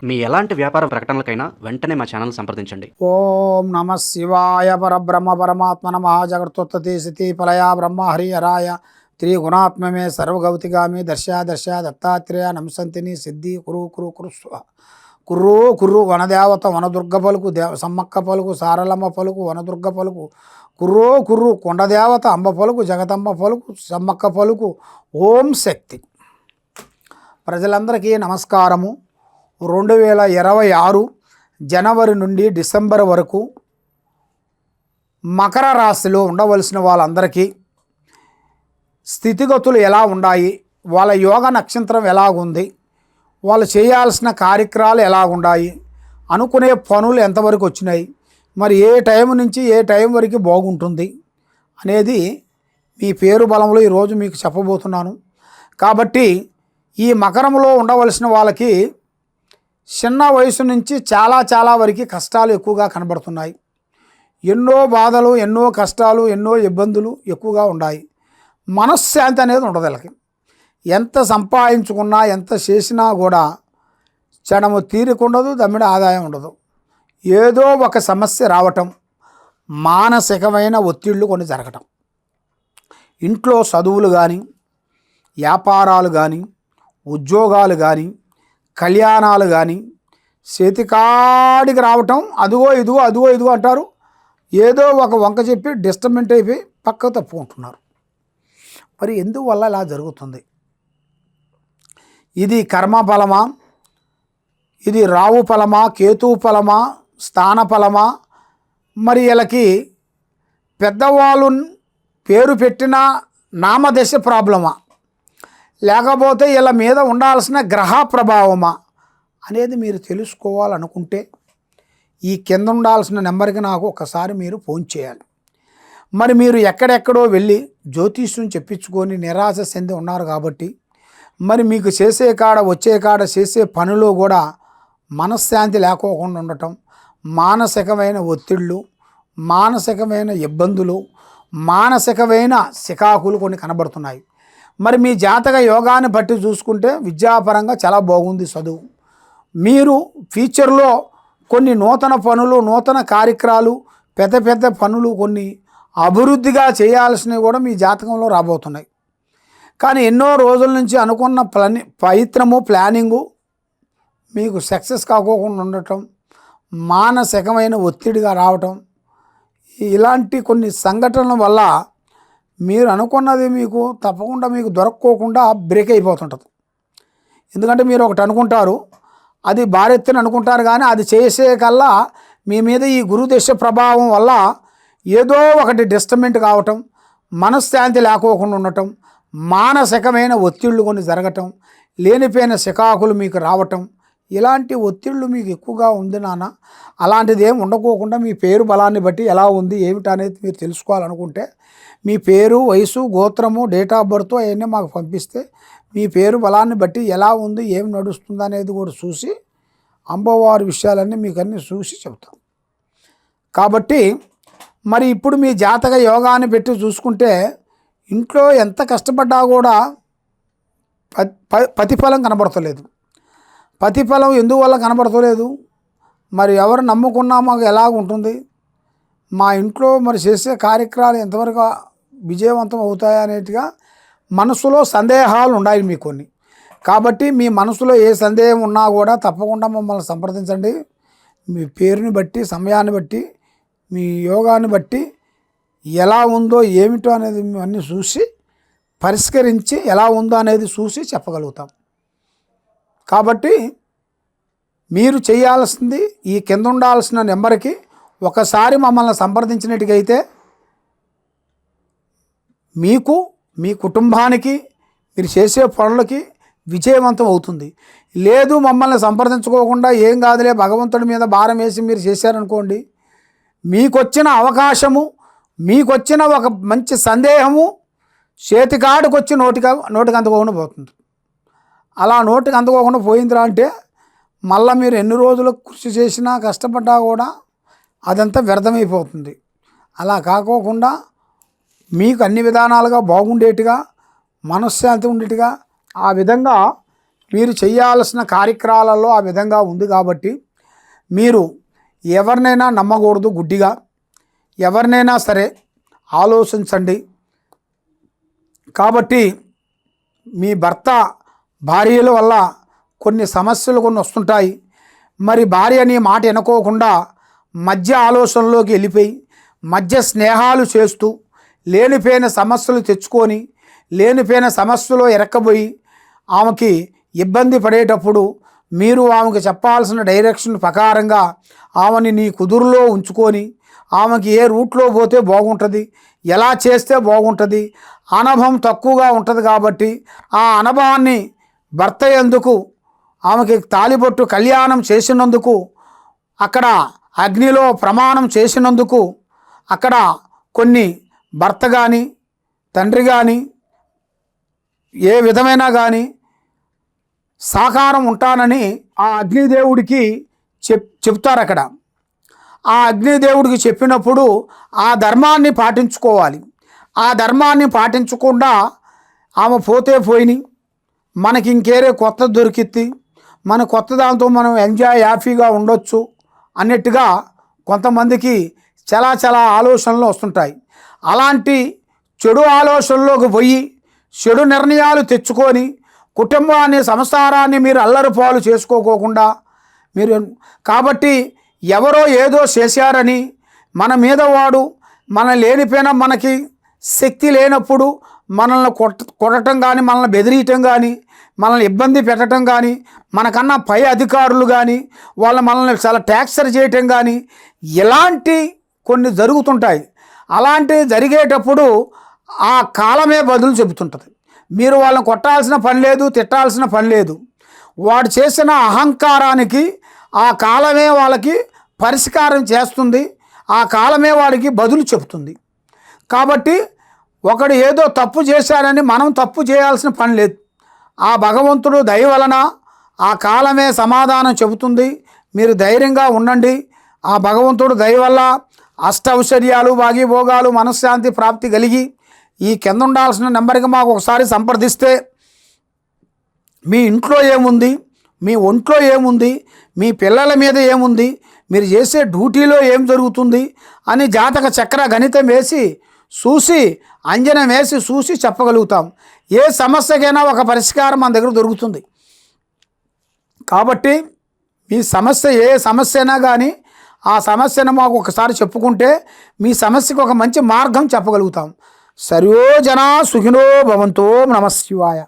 మీ ఎలాంటి వ్యాపార ప్రకటనలకైనా వెంటనే మా ఛానల్ సంప్రదించండి. ఓం నమ శివాయ పరబ్రహ్మ పరమాత్మ నమ జగత్తుత్పత్తి స్థితి ఫలయా బ్రహ్మ హరిహరాయ త్రిగుణాత్మమే సర్వగౌతిగామి దర్శ దత్తాత్రేయ నమసంతిని సిద్ధి కురు కురు కురు కుర్రు కుర్రు వనదేవత వనదుర్గ పలుకు సమ్మక్క పలుకు సారలమ్మ పలుకు వనదుర్గ పలుకు కుర్రో కుర్రు కొండదేవత అంబ పలుకు జగదంబ పలుకు సమ్మక్క పలుకు ఓం శక్తి. ప్రజలందరికీ నమస్కారము. 2026 జనవరి నుండి డిసెంబర్ వరకు మకర రాశిలో ఉండవలసిన వాళ్ళందరికీ స్థితిగతులు ఎలా ఉన్నాయి, వాళ్ళ యోగ నక్షత్రం ఎలాగుంది, వాళ్ళు చేయాల్సిన కార్యక్రమాలు ఎలాగున్నాయి, అనుకునే పనులు ఎంతవరకు వచ్చినాయి, మరి ఏ టైం నుంచి ఏ టైం వరకు బాగుంటుంది అనేది మీ పేరు బలంలో ఈరోజు మీకు చెప్పబోతున్నాను. కాబట్టి ఈ మకరంలో ఉండవలసిన వాళ్ళకి చిన్న వయసు నుంచి చాలా వరకు కష్టాలు ఎక్కువగా కనబడుతున్నాయి. ఎన్నో బాధలు, ఎన్నో కష్టాలు, ఎన్నో ఇబ్బందులు ఎక్కువగా ఉన్నాయి. మనశ్శాంతి అనేది ఉండదు. వీళ్ళకి ఎంత సంపాదించుకున్నా ఎంత చేసినా కూడా క్షణము తీరికుండదు, దమ్మిడి ఆదాయం ఉండదు. ఏదో ఒక సమస్య రావటం, మానసికమైన ఒత్తిళ్లు కొన్ని జరగటం, ఇంట్లో చదువులు కానీ, వ్యాపారాలు కానీ, ఉద్యోగాలు కానీ, కళ్యాణాలు కానీ చేతికాడికి రావటం, అదిగో ఇదిగో అంటారు. ఏదో ఒక వంక చెప్పి డిస్టర్బెంట్ అయిపోయి పక్కకు తప్పుకుంటున్నారు. మరి ఎందువల్ల ఇలా జరుగుతుంది? ఇది కర్మ ఫలమా, ఇది రావు ఫలమా, కేతు ఫలమా, స్థాన ఫలమా, మరి వీళ్ళకి పెద్దవాళ్ళు పేరు పెట్టిన నామదశ ప్రాబ్లమా, లేకపోతే వీళ్ళ మీద ఉండాల్సిన గ్రహ ప్రభావమా అనేది మీరు తెలుసుకోవాలనుకుంటే ఈ కింద ఉండాల్సిన నెంబర్కి నాకు ఒకసారి మీరు ఫోన్ చేయాలి. మరి మీరు ఎక్కడెక్కడో వెళ్ళి జ్యోతిష్యం చెప్పించుకొని నిరాశ చెంది ఉన్నారు కాబట్టి మరి మీకు చేసే కాడ వచ్చే కాడ చేసే పనిలో కూడా మనశ్శాంతి లేకోకుండా ఉండటం, మానసికమైన ఒత్తిళ్ళు, మానసికమైన ఇబ్బందులు, మానసికమైన సికాకులు కొన్ని కనబడుతున్నాయి. మరి మీ జాతక యోగాన్ని బట్టి చూసుకుంటే విద్యాపరంగా చాలా బాగుంది చదువు. మీరు ఫ్యూచర్లో కొన్ని నూతన పనులు, నూతన కార్యక్రమాలు, పెద్ద పనులు కొన్ని అభివృద్ధిగా చేయాల్సినవి కూడా మీ జాతకంలో రాబోతున్నాయి. కానీ ఎన్నో రోజుల నుంచి అనుకున్న ప్రయత్నము, ప్లానింగు మీకు సక్సెస్ కాకోకుండా ఉండటం, మానసికమైన ఒత్తిడిగా రావటం, ఇలాంటి కొన్ని సంఘటనల వల్ల మీరు అనుకున్నది మీకు తప్పకుండా మీకు దొరక్కోకుండా బ్రేక్ అయిపోతుంటుంది. ఎందుకంటే మీరు ఒకటి అనుకుంటారు, అది భారెత్తుని అనుకుంటారు, కానీ అది చేసే కల్లా మీ మీద ఈ గురుదశ ప్రభావం వల్ల ఏదో ఒకటి డిస్టర్బెంట్ కావటం, మనశ్శాంతి లేకోకుండా ఉండటం, మానసికమైన ఒత్తిళ్ళు కొన్ని జరగటం, లేనిపోయిన సికాకులు మీకు రావటం, ఇలాంటి ఒత్తిళ్ళు మీకు ఎక్కువగా ఉంది నాన్న. అలాంటిది ఏం ఉండకోకుండా మీ పేరు బలాన్ని బట్టి ఎలా ఉంది ఏమిటనేది మీరు తెలుసుకోవాలనుకుంటే మీ పేరు, వయసు, గోత్రము, డేట్ ఆఫ్ బర్త్ అవన్నీ మాకు పంపిస్తే మీ పేరు బలాన్ని బట్టి ఎలా ఉంది, ఏం నడుస్తుంది అనేది కూడా చూసి అమ్మవారి విషయాలన్నీ మీకు అన్నీ చూసి చెబుతాం. కాబట్టి మరి ఇప్పుడు మీ జాతక యోగాన్ని పెట్టి చూసుకుంటే ఇంట్లో ఎంత కష్టపడ్డా కూడా ప్రతిఫలం కనబడతలేదు. ప్రతిఫలం ఎందువల్ల కనబడతలేదు? మరి ఎవరు నమ్ముకున్నా మాకు ఎలాగుంటుంది, మా ఇంట్లో మరి చేసే కార్యక్రమాలు ఎంతవరకు విజయవంతం అవుతాయి అనేటిగా మనసులో సందేహాలు ఉన్నాయి మీకు కొన్ని. కాబట్టి మీ మనసులో ఏ సందేహం ఉన్నా కూడా తప్పకుండా మమ్మల్ని సంప్రదించండి. మీ పేరుని బట్టి, సమయాన్ని బట్టి, మీ యోగాన్ని బట్టి ఎలా ఉందో ఏమిటో అనేది అన్నీ చూసి పరిష్కరించి ఎలా ఉందో అనేది చూసి చెప్పగలుగుతాం. కాబట్టి మీరు చేయాల్సింది ఈ కింద ఉండాల్సిన నెంబర్కి ఒకసారి మమ్మల్ని సంప్రదించినట్టుగైతే మీకు, మీ కుటుంబానికి, మీరు చేసే పనులకి విజయవంతం అవుతుంది. లేదు మమ్మల్ని సంప్రదించుకోకుండా ఏం కాదులే భగవంతుడి మీద భారం వేసి మీరు చేశారనుకోండి, మీకొచ్చిన అవకాశము, మీకొచ్చిన ఒక మంచి సందేహము చేతికాడికి వచ్చి నోటికి అందుకోకుండా పోతుంది. అలా నోటికి అందుకోకుండా పోయిందిరా అంటే మళ్ళీ మీరు ఎన్ని రోజులు కృషి చేసినా కష్టపడ్డా కూడా అదంతా వ్యర్థమైపోతుంది. అలా కాకోకుండా మీకు అన్ని విధానాలుగా బాగుండేట్టుగా, మనశ్శాంతి ఉండేట్టుగా ఆ విధంగా మీరు చేయాల్సిన కార్యక్రమాలలో ఆ విధంగా ఉంది కాబట్టి మీరు ఎవరినైనా నమ్మకూడదు గుడ్డిగా. ఎవరినైనా సరే ఆలోచించండి. కాబట్టి మీ భర్త భార్యల వల్ల కొన్ని సమస్యలు వస్తుంటాయి. మరి భార్య నీ మాట వినుకోకుండా మధ్య ఆలోచనలోకి వెళ్ళిపోయి మధ్య స్నేహాలు చేస్తూ లేనిపోయిన సమస్యలు తెచ్చుకొని లేనిపోయిన సమస్యలో ఇరక్కబోయి ఆమెకి ఇబ్బంది పడేటప్పుడు మీరు ఆమెకు చెప్పాల్సిన డైరెక్షన్ ప్రకారంగా ఆమెని నీ కుదురులో ఉంచుకొని ఆమెకి ఏ రూట్లో పోతే బాగుంటుంది, ఎలా చేస్తే బాగుంటుంది, అనుభవం తక్కువగా ఉంటుంది కాబట్టి ఆ అనుభవాన్ని భర్త ఎందుకు ఆమెకి తాళిబొట్టు కళ్యాణం చేసినందుకు, అక్కడ అగ్నిలో ప్రమాణం చేసినందుకు అక్కడ కొన్ని భర్త కానీ తండ్రి కానీ ఏ విధమైనా కానీ సాకారం ఉంటానని ఆ అగ్నిదేవుడికి చెప్తారు. అక్కడ ఆ అగ్నిదేవుడికి చెప్పినప్పుడు ఆ ధర్మాన్ని పాటించుకోవాలి. ఆ ధర్మాన్ని పాటించకుండా ఆమె పోతే పోయిని మనకి ఇంకేరే కొత్త దొరికిద్ది, మన కొత్త దాంతో మనం ఎంజాయ్ హ్యాపీగా ఉండొచ్చు అన్నట్టుగా కొంతమందికి చాలా ఆలోచనలు వస్తుంటాయి. అలాంటి చెడు ఆలోచనలోకి పోయి చెడు నిర్ణయాలు తెచ్చుకొని కుటుంబాన్ని సంసారాన్ని మీరు అల్లరిపాలు చేసుకోకుండా మీరు కాబట్టి ఎవరో ఏదో చేశారని మన మీద వాడు మన లేనిపోయిన మనకి శక్తి లేనప్పుడు మనల్ని కొట్టడం కానీ మనల్ని బెదిరియటం కానీ మనల్ని ఇబ్బంది పెట్టడం కానీ మనకన్నా పై అధికారులు కానీ వాళ్ళు మనల్ని చాలా టార్చర్ చేయటం కానీ ఇలాంటి కొన్ని జరుగుతుంటాయి. అలాంటివి జరిగేటప్పుడు ఆ కాలమే బదులు చెబుతుంటుంది. మీరు వాళ్ళని కొట్టాల్సిన పని లేదు, తిట్టాల్సిన పని లేదు. వాడు చేసిన అహంకారానికి ఆ కాలమే వాళ్ళకి పరిష్కారం చేస్తుంది, ఆ కాలమే వాడికి బదులు చెబుతుంది. కాబట్టి ఒకడు ఏదో తప్పు చేశాడని మనం తప్పు చేయాల్సిన పని లేదు. ఆ భగవంతుడు దయ వలన ఆ కాలమే సమాధానం చెబుతుంది. మీరు ధైర్యంగా ఉండండి. ఆ భగవంతుడు దయ వల్ల అష్టౌశ్వర్యాలు భాగ్యభోగాలు మనశ్శాంతి ప్రాప్తి కలిగి ఈ కింద ఉండాల్సిన నెంబర్కి మాకు ఒకసారి సంప్రదిస్తే మీ ఇంట్లో ఏముంది, మీ ఒంట్లో ఏముంది, మీ పిల్లల మీద ఏముంది, మీరు చేసే డ్యూటీలో ఏం జరుగుతుంది అని జాతక చక్ర గణితం వేసి చూసి అంజనం వేసి చూసి చెప్పగలుగుతాం. ఏ సమస్యకైనా ఒక పరిష్కారం మన దగ్గర దొరుకుతుంది. కాబట్టి మీ సమస్య ఏ సమస్య అయినా కానీ ఆ సమస్యను మాకు ఒకసారి చెప్పుకుంటే మీ సమస్యకు ఒక మంచి మార్గం చెప్పగలుగుతాం. సర్వో జనా సుఖినో భవంతో. నమః శివాయ.